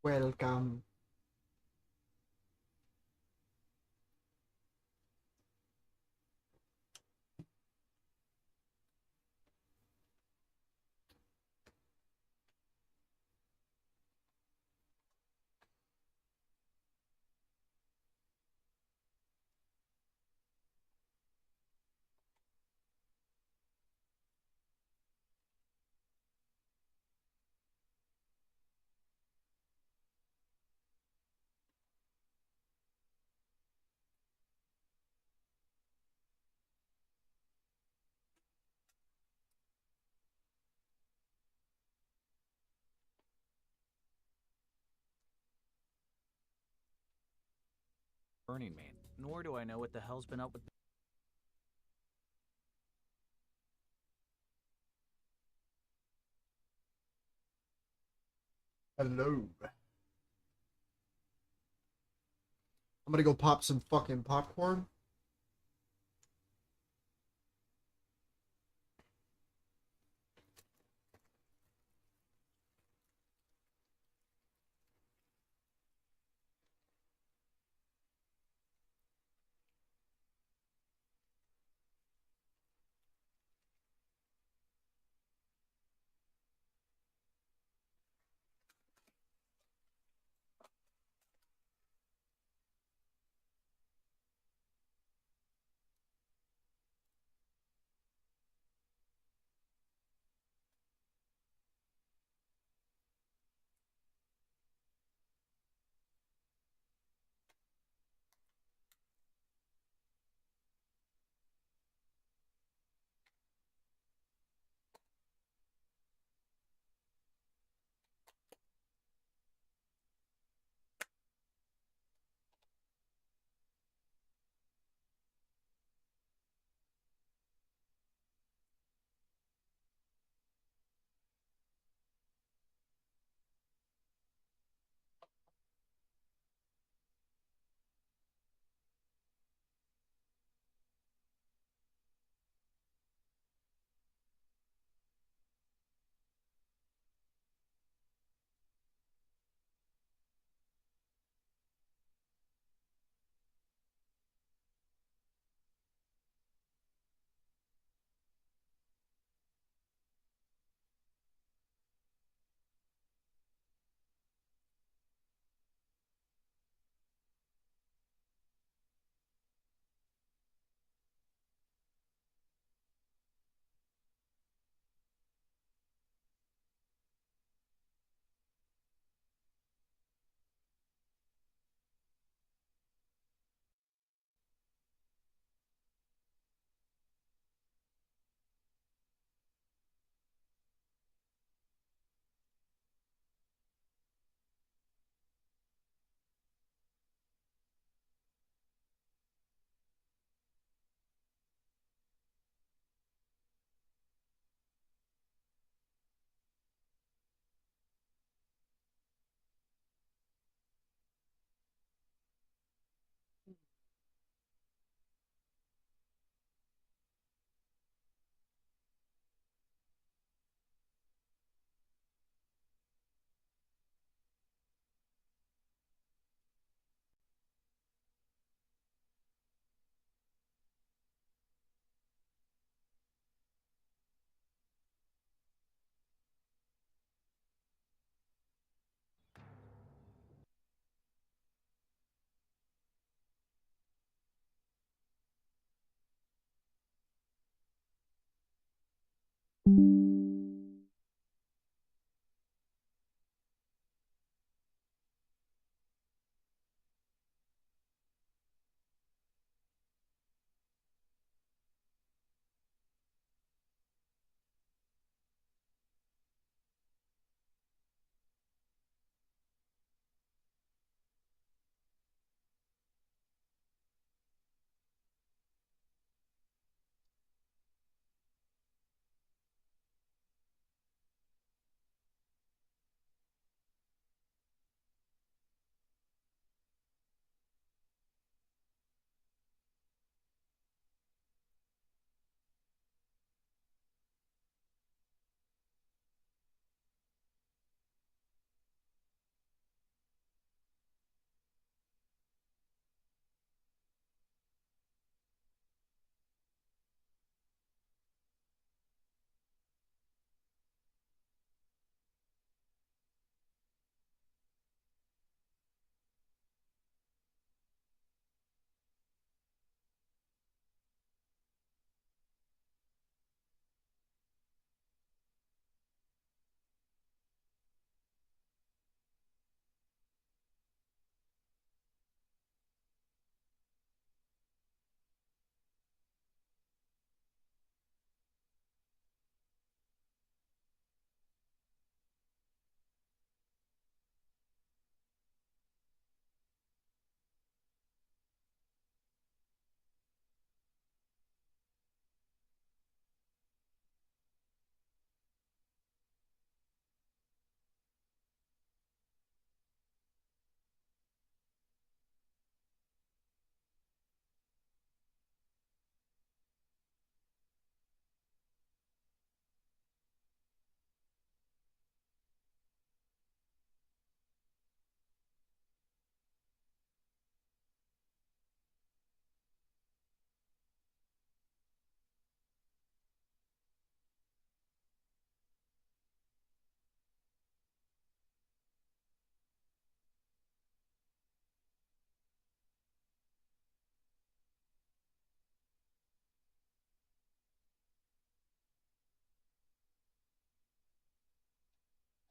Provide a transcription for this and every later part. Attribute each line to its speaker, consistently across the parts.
Speaker 1: Welcome.
Speaker 2: Burning Man, nor do I know what the hell's been up with.
Speaker 1: Hello. I'm gonna go pop some fucking popcorn.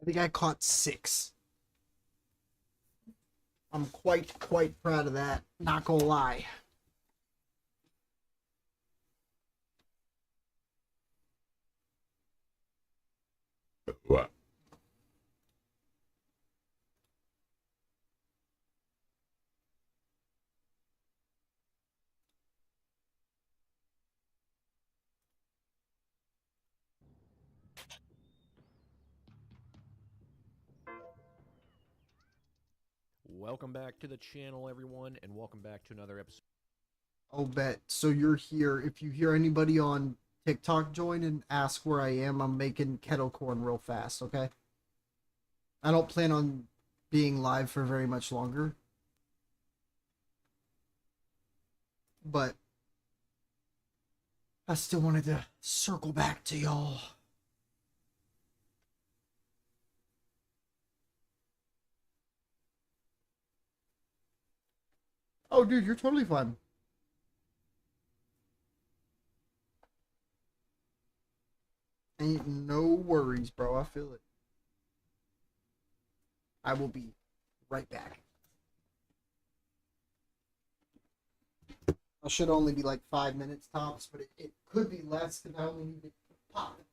Speaker 1: I think I caught 6. I'm quite proud of that. Not gonna lie.
Speaker 3: What?
Speaker 4: Welcome back to the channel, everyone, and welcome back to another episode.
Speaker 1: I'll bet. So you're here. If you hear anybody on TikTok join and ask where I am, I'm making kettle corn real fast, okay? I don't plan on being live for very much longer. But I still wanted to circle back to y'all. Oh, dude, you're totally fine. Ain't no worries, bro. I feel it. I will be right back. I should only be like 5 minutes tops, but it could be less because I only need to pop it.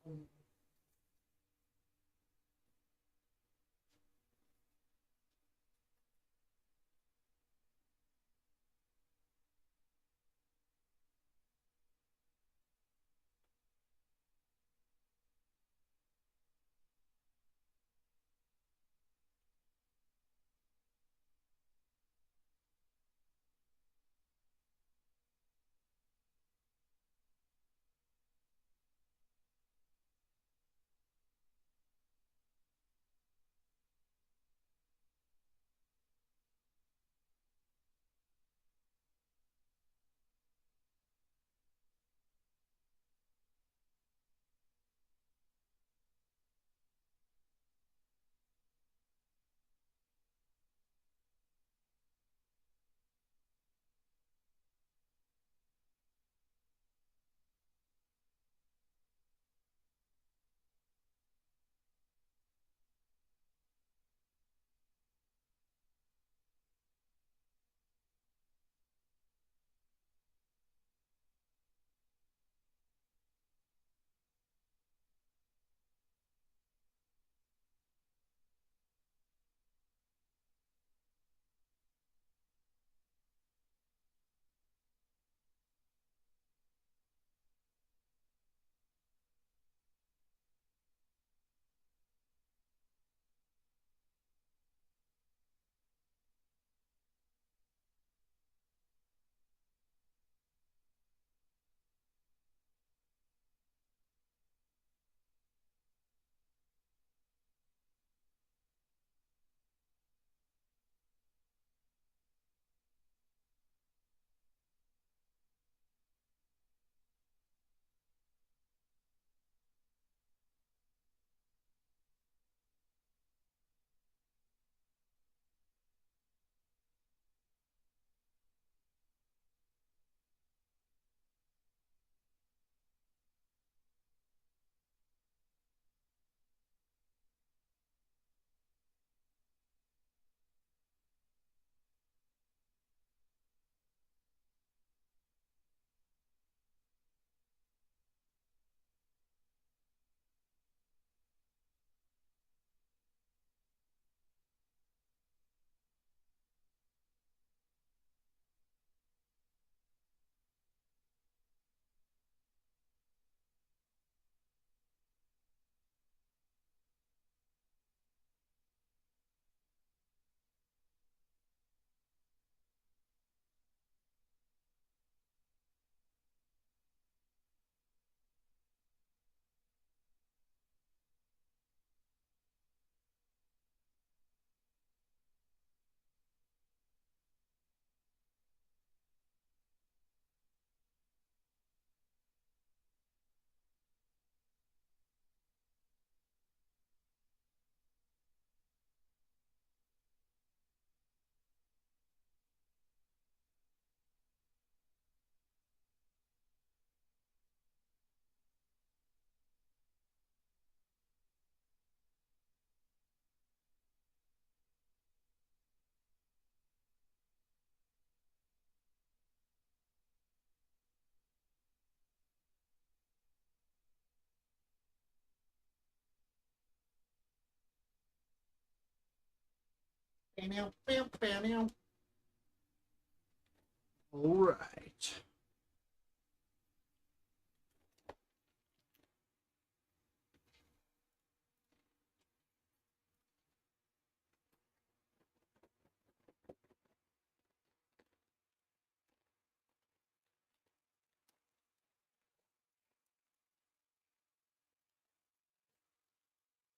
Speaker 1: All right.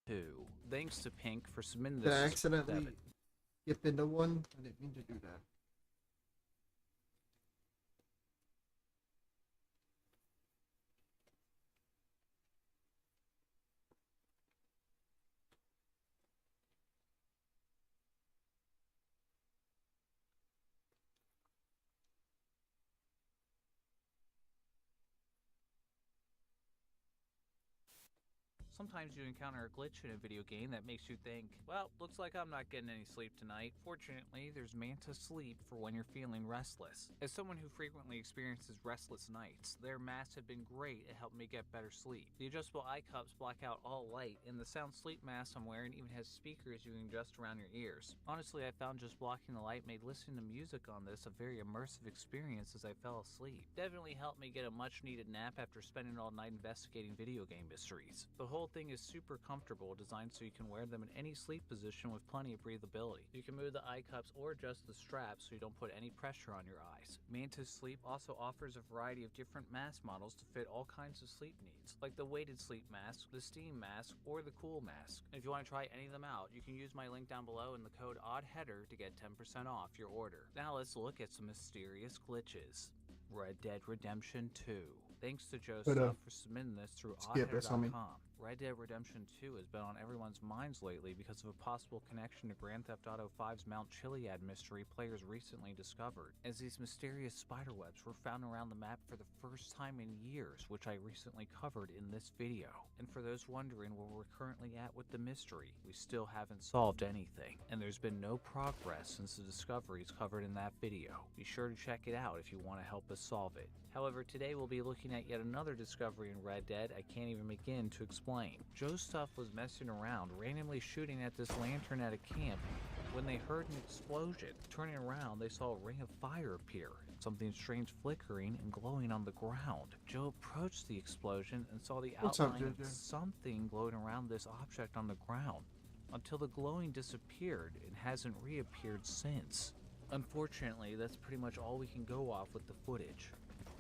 Speaker 2: Two. Thanks to Pink for submitting
Speaker 1: Did I
Speaker 2: this.
Speaker 1: accidentally skip into one? I didn't mean to do that.
Speaker 2: Sometimes you encounter a glitch in a video game that makes you think, well, looks like I'm not getting any sleep tonight. Fortunately, there's Manta Sleep for when you're feeling restless. As someone who frequently experiences restless nights, their masks have been great at helping me get better sleep. The adjustable eye cups block out all light, and the sound sleep mask I'm wearing even has speakers you can adjust around your ears. Honestly, I found just blocking the light made listening to music on this a very immersive experience as I fell asleep. Definitely helped me get a much needed nap after spending all night investigating video game mysteries. The whole thing is super comfortable, designed so you can wear them in any sleep position with plenty of breathability. You can move the eye cups or adjust the straps so you don't put any pressure on your eyes. Mantis Sleep also offers a variety of different mask models to fit all kinds of sleep needs, like the weighted sleep mask, the steam mask, or the cool mask. And if you want to try any of them out, you can use my link down below in the code ODDHEADER to get 10% off your order. Now let's look at some mysterious glitches. Red Dead Redemption 2. Thanks to Joe Stuff for submitting this through oddheader.com. Red Dead Redemption 2 has been on everyone's minds lately because of a possible connection to Grand Theft Auto 5's Mount Chiliad mystery players recently discovered, as these mysterious spiderwebs were found around the map for the first time in years, which I recently covered in this video. And for those wondering where we're currently at with the mystery, we still haven't solved anything, and there's been no progress since the discoveries covered in that video. Be sure to check it out if you want to help us solve it. However, today we'll be looking at yet another discovery in Red Dead I can't even begin to explain. Joe Stuff was messing around, randomly shooting at this lantern at a camp when they heard an explosion. Turning around, they saw a ring of fire appear, something strange flickering and glowing on the ground. Joe approached the explosion and saw the outline of something glowing around this object on the ground, until the glowing disappeared and hasn't reappeared since. Unfortunately, that's pretty much all we can go off with the footage.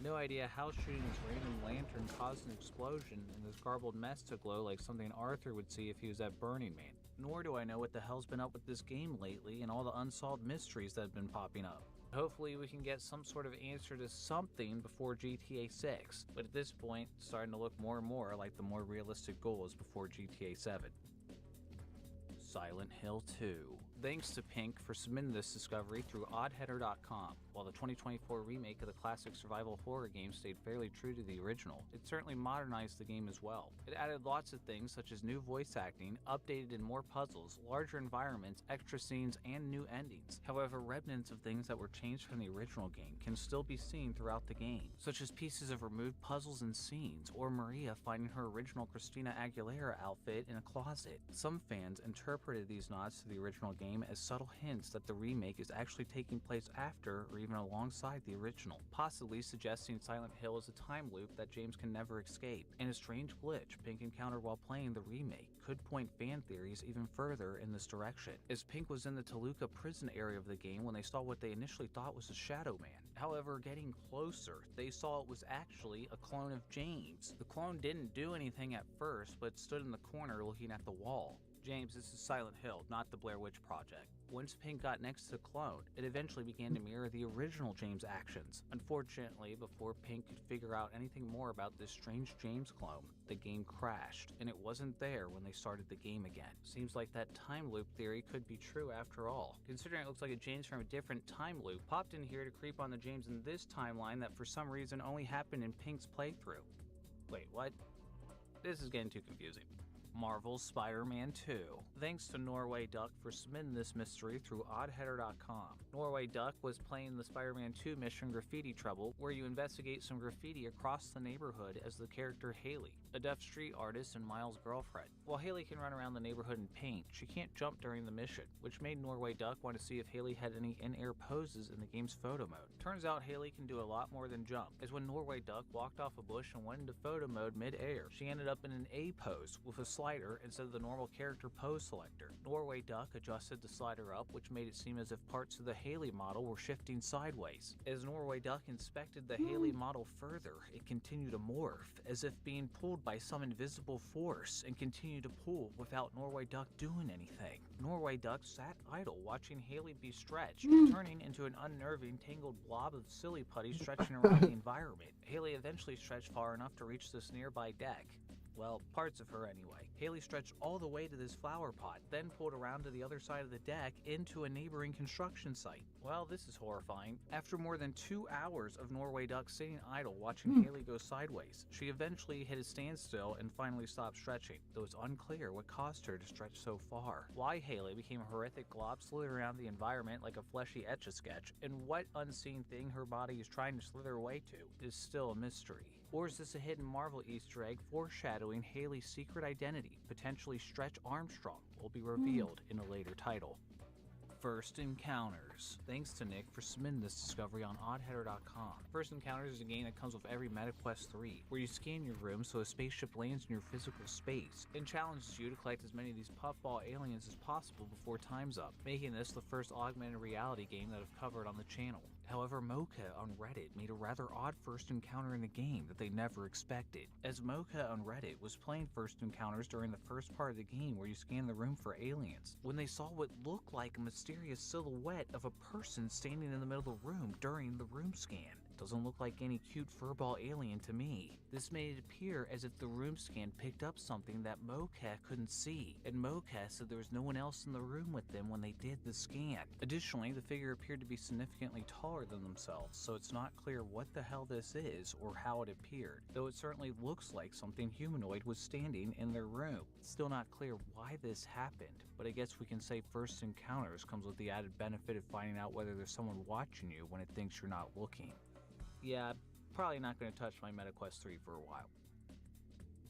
Speaker 2: No idea how shooting this random lantern caused an explosion and this garbled mess to glow like something Arthur would see if he was at Burning Man. Nor do I know what the hell's been up with this game lately and all the unsolved mysteries that have been popping up. Hopefully we can get some sort of answer to something before GTA 6, but at this point, it's starting to look more and more like the more realistic goals before GTA 7. Silent Hill 2. Thanks to Pink for submitting this discovery through oddheader.com. While the 2024 remake of the classic survival horror game stayed fairly true to the original, it certainly modernized the game as well. It added lots of things such as new voice acting, updated and more puzzles, larger environments, extra scenes, and new endings. However, remnants of things that were changed from the original game can still be seen throughout the game, such as pieces of removed puzzles and scenes, or Maria finding her original Christina Aguilera outfit in a closet. Some fans interpreted these nods to the original game as subtle hints that the remake is actually taking place after or even alongside the original, possibly suggesting Silent Hill is a time loop that James can never escape. And a strange glitch Pink encountered while playing the remake could point fan theories even further in this direction, as Pink was in the Toluca prison area of the game when they saw what they initially thought was a Shadow Man. However, getting closer, they saw it was actually a clone of James. The clone didn't do anything at first, but stood in the corner looking at the wall. James, this is Silent Hill, not the Blair Witch Project. Once Pink got next to the clone, it eventually began to mirror the original James' actions. Unfortunately, before Pink could figure out anything more about this strange James clone, the game crashed, and it wasn't there when they started the game again. Seems like that time loop theory could be true after all, considering it looks like a James from a different time loop popped in here to creep on the James in this timeline that for some reason only happened in Pink's playthrough. Wait, what? This is getting too confusing. Marvel's Spider-Man 2. Thanks to Norway Duck for submitting this mystery through oddheader.com. Norway Duck was playing the Spider-Man 2 mission Graffiti Trouble, where you investigate some graffiti across the neighborhood as the character Haley, a deaf street artist and Miles' girlfriend. While Haley can run around the neighborhood and paint, she can't jump during the mission, which made Norway Duck want to see if Haley had any in-air poses in the game's photo mode. Turns out Haley can do a lot more than jump, as when Norway Duck walked off a bush and went into photo mode mid-air, she ended up in an A pose with a slider instead of the normal character pose selector. Norway Duck adjusted the slider up, which made it seem as if parts of the Haley model were shifting sideways. As Norway Duck inspected the Haley model further, it continued to morph, as if being pulled by some invisible force, and continued to pull without Norway Duck doing anything. Norway Duck sat idle, watching Haley be stretched, turning into an unnerving, tangled blob of silly putty stretching around the environment. Haley eventually stretched far enough to reach this nearby deck. Well, parts of her anyway. Haley stretched all the way to this flower pot, then pulled around to the other side of the deck into a neighboring construction site. Well, this is horrifying. After more than 2 hours of Norway Duck sitting idle watching Haley go sideways, she eventually hit a standstill and finally stopped stretching, though it's unclear what caused her to stretch so far. Why Haley became a horrific glob slithering around the environment like a fleshy Etch-a-Sketch, and what unseen thing her body is trying to slither away to, is still a mystery. Or is this a hidden Marvel Easter egg foreshadowing Haley's secret identity, potentially Stretch Armstrong, will be revealed in a later title. First Encounters. Thanks to Nick for submitting this discovery on oddheader.com. First Encounters is a game that comes with every MetaQuest 3, where you scan your room so a spaceship lands in your physical space, and challenges you to collect as many of these puffball aliens as possible before time's up, making this the first augmented reality game that I've covered on the channel. However, Mocha on Reddit made a rather odd first encounter in the game that they never expected, as Mocha on Reddit was playing First Encounters during the first part of the game where you scan the room for aliens, when they saw what looked like a mysterious silhouette of a person standing in the middle of the room during the room scan. Doesn't look like any cute furball alien to me. This made it appear as if the room scan picked up something that Mocha couldn't see, and Mocha said there was no one else in the room with them when they did the scan. Additionally, the figure appeared to be significantly taller than themselves, so it's not clear what the hell this is or how it appeared, though it certainly looks like something humanoid was standing in their room. It's still not clear why this happened, but I guess we can say First Encounters comes with the added benefit of finding out whether there's someone watching you when it thinks you're not looking. Yeah, probably not going to touch my MetaQuest 3 for a while.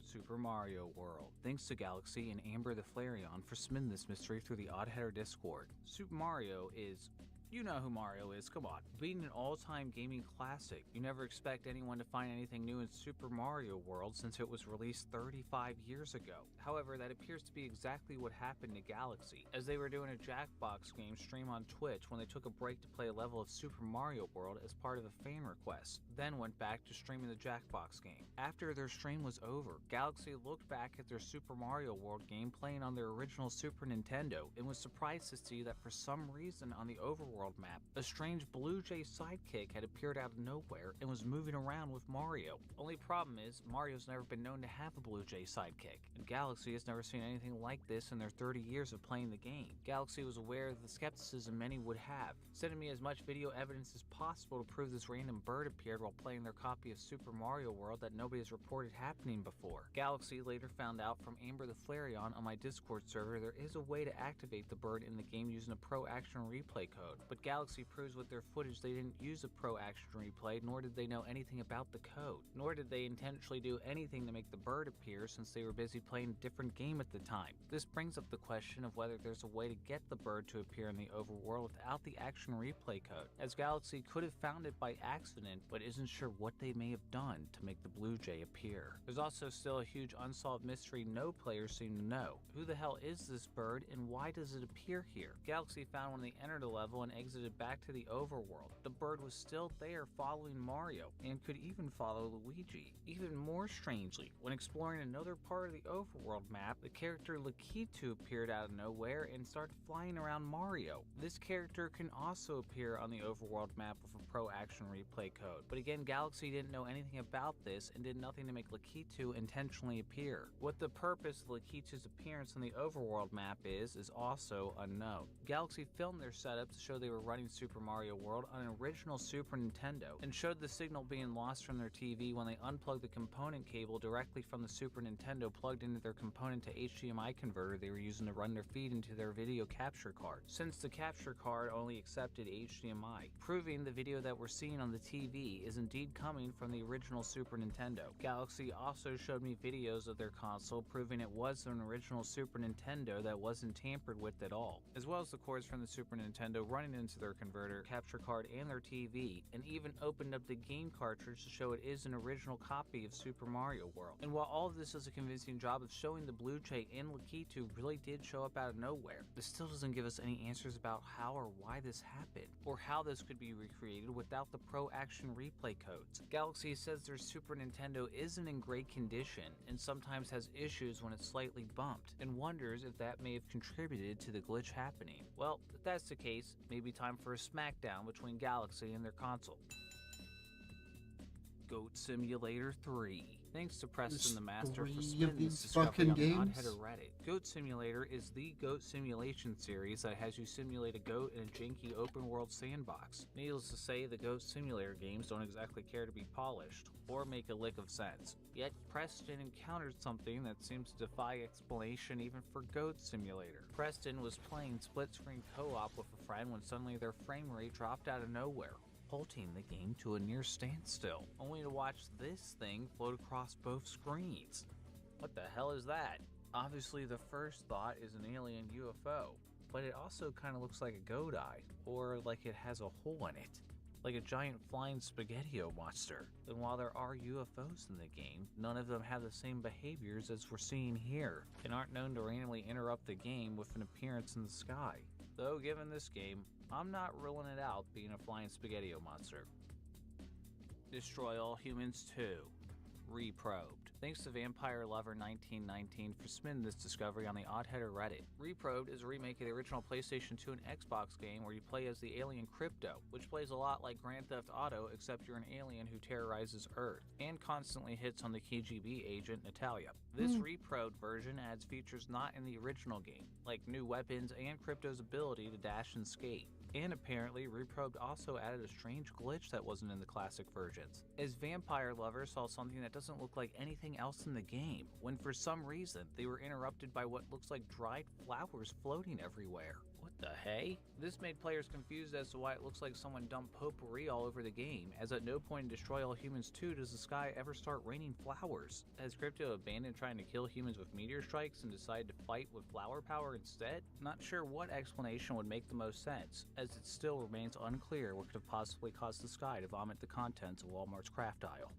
Speaker 2: Super Mario World. Thanks to Galaxy and Amber the Flareon for submitting this mystery through the Oddheader Discord. Super Mario is... You know who Mario is, come on. Being an all-time gaming classic, you never expect anyone to find anything new in Super Mario World since it was released 35 years ago. However, that appears to be exactly what happened to Galaxy, as they were doing a Jackbox game stream on Twitch when they took a break to play a level of Super Mario World as part of a fan request, then went back to streaming the Jackbox game. After their stream was over, Galaxy looked back at their Super Mario World game playing on their original Super Nintendo and was surprised to see that for some reason on the overworld map, a strange Blue Jay sidekick had appeared out of nowhere and was moving around with Mario. Only problem is, Mario's never been known to have a Blue Jay sidekick, and Galaxy has never seen anything like this in their 30 years of playing the game. Galaxy was aware of the skepticism many would have, sending me as much video evidence as possible to prove this random bird appeared while playing their copy of Super Mario World that nobody has reported happening before. Galaxy later found out from Amber the Flareon on my Discord server there is a way to activate the bird in the game using a Pro Action Replay code, but Galaxy proves with their footage they didn't use a Pro Action Replay, nor did they know anything about the code, nor did they intentionally do anything to make the bird appear since they were busy playing a different game at the time. This brings up the question of whether there's a way to get the bird to appear in the overworld without the Action Replay code, as Galaxy could have found it by accident, but isn't sure what they may have done to make the Blue Jay appear. There's also still a huge unsolved mystery no players seem to know. Who the hell is this bird, and why does it appear here? Galaxy found when they entered a level and exited back to the overworld, the bird was still there following Mario, and could even follow Luigi. Even more strangely, when exploring another part of the overworld map, the character Lakitu appeared out of nowhere and started flying around Mario. This character can also appear on the overworld map with a Pro Action Replay code, but again, Galaxy didn't know anything about this and did nothing to make Lakitu intentionally appear. What the purpose of Lakitu's appearance on the overworld map is also unknown. Galaxy filmed their setup to show they were were running Super Mario World on an original Super Nintendo and showed the signal being lost from their TV when they unplugged the component cable directly from the Super Nintendo plugged into their component to HDMI converter they were using to run their feed into their video capture card, since the capture card only accepted HDMI, proving the video that we're seeing on the TV is indeed coming from the original Super Nintendo. Galaxy also showed me videos of their console proving it was an original Super Nintendo that wasn't tampered with at all, as well as the cords from the Super Nintendo running into their converter, capture card, and their TV, and even opened up the game cartridge to show it is an original copy of Super Mario World. And while all of this is a convincing job of showing the Blue Jay and Lakitu really did show up out of nowhere, this still doesn't give us any answers about how or why this happened, or how this could be recreated without the Pro Action Replay codes. Galaxy says their Super Nintendo isn't in great condition and sometimes has issues when it's slightly bumped, and wonders if that may have contributed to the glitch happening. Well, if that's the case, maybe time for a smackdown between Galaxy and their console. Goat Simulator 3. Thanks to Preston the Master for spinning this discovery on the Oddheader Reddit. Goat Simulator is the goat simulation series that has you simulate a goat in a janky open world sandbox. Needless to say, the Goat Simulator games don't exactly care to be polished, or make a lick of sense. Yet, Preston encountered something that seems to defy explanation even for Goat Simulator. Preston was playing split-screen co-op with a friend when suddenly their frame rate dropped out of nowhere, halting the game to a near standstill, only to watch this thing float across both screens. What the hell is that? Obviously the first thought is an alien UFO, but it also kind of looks like a goat eye, or like it has a hole in it, like a giant flying spaghetti-o monster. And while there are UFOs in the game, none of them have the same behaviors as we're seeing here, and aren't known to randomly interrupt the game with an appearance in the sky. Though given this game, I'm not ruling it out being a flying spaghetti-o monster. Destroy All Humans 2. Reprobed. Thanks to Vampire Lover 1919 for spinning this discovery on the Oddheader Reddit. Reprobed is a remake of the original PlayStation 2 and Xbox game where you play as the alien Crypto, which plays a lot like Grand Theft Auto except you're an alien who terrorizes Earth, and constantly hits on the KGB agent Natalia. This reprobed version adds features not in the original game, like new weapons and Crypto's ability to dash and skate. And apparently, Reprobed also added a strange glitch that wasn't in the classic versions, as Vampire Lover saw something that doesn't look like anything else in the game, when for some reason they were interrupted by what looks like dried flowers floating everywhere. What the hey? This made players confused as to why it looks like someone dumped potpourri all over the game, as at no point in Destroy All Humans 2 does the sky ever start raining flowers. Has Crypto abandoned trying to kill humans with meteor strikes and decided to fight with flower power instead? Not sure what explanation would make the most sense, as it still remains unclear what could have possibly caused the sky to vomit the contents of Walmart's craft aisle.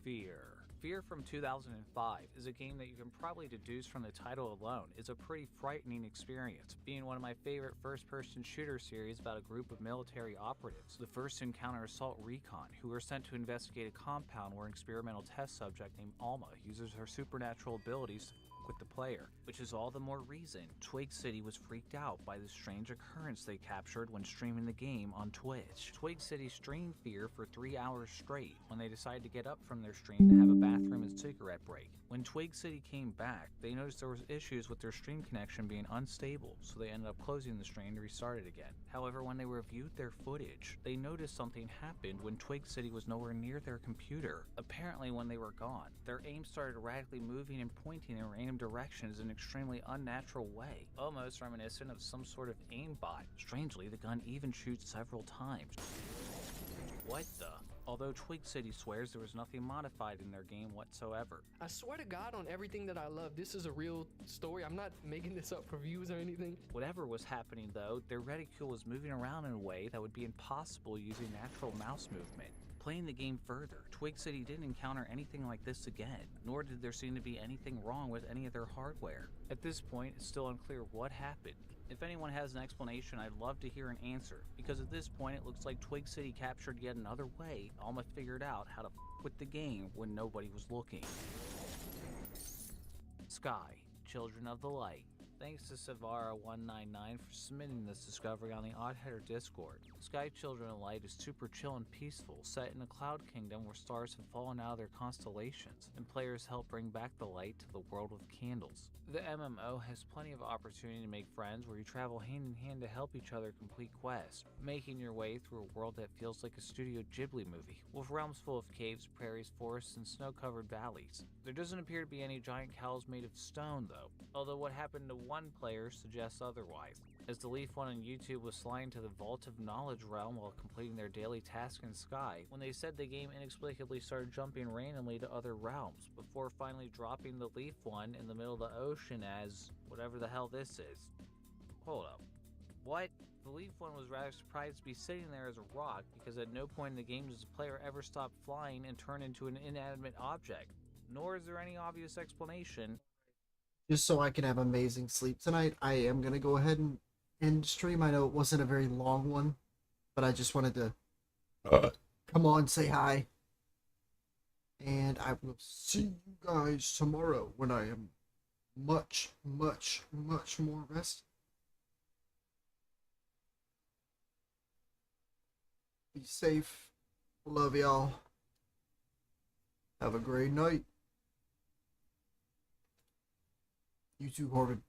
Speaker 2: Fear. Fear from 2005 is a game that you can probably deduce from the title alone is a pretty frightening experience, being one of my favorite first-person shooter series about a group of military operatives. The first encounter Assault Recon, who are sent to investigate a compound where an experimental test subject named Alma uses her supernatural abilities to with the player, which is all the more reason Twig City was freaked out by the strange occurrence they captured when streaming the game on Twitch. Twig City streamed Fear for 3 hours straight when they decided to get up from their stream to have a bathroom and cigarette break. When Twig City came back, they noticed there was issues with their stream connection being unstable, so they ended up closing the stream to restart it again. However, when they reviewed their footage, they noticed something happened when Twig City was nowhere near their computer. Apparently, when they were gone, their aim started radically moving and pointing in random directions in an extremely unnatural way, almost reminiscent of some sort of aimbot. Strangely, the gun even shoots several times. What the? Although Twig City swears there was nothing modified in their game whatsoever.
Speaker 5: I swear to God on everything that I love, this is a real story. I'm not making this up for views or anything.
Speaker 2: Whatever was happening though, their reticule was moving around in a way that would be impossible using natural mouse movement. Playing the game further, Twig City didn't encounter anything like this again, nor did there seem to be anything wrong with any of their hardware. At this point, it's still unclear what happened. If anyone has an explanation, I'd love to hear an answer, because at this point it looks like Twig City captured yet another way Alma figured out how to f with the game when nobody was looking. Sky, Children of the Light. Thanks to Savara199 for submitting this discovery on the Oddheader Discord. Sky Children of Light is super chill and peaceful, set in a cloud kingdom where stars have fallen out of their constellations, and players help bring back the light to the world with candles. The MMO has plenty of opportunity to make friends where you travel hand in hand to help each other complete quests, making your way through a world that feels like a Studio Ghibli movie, with realms full of caves, prairies, forests, and snow-covered valleys. There doesn't appear to be any giant cows made of stone, though, although what happened to one player suggests otherwise, as the Leaf One on YouTube was sliding to the Vault of Knowledge realm while completing their daily task in Sky, when they said the game inexplicably started jumping randomly to other realms, before finally dropping the Leaf One in the middle of the ocean as whatever the hell this is. Hold up. What? The Leaf One was rather surprised to be sitting there as a rock, because at no point in the game does the player ever stop flying and turn into an inanimate object, nor is there any obvious explanation.
Speaker 1: Just so I can have amazing sleep tonight, I am gonna go ahead and end stream. I know it wasn't a very long one, but I just wanted to come on, say hi. And I will see you guys tomorrow when I am much, much, much more rested. Be safe. Love y'all. Have a great night. You too, Corbin.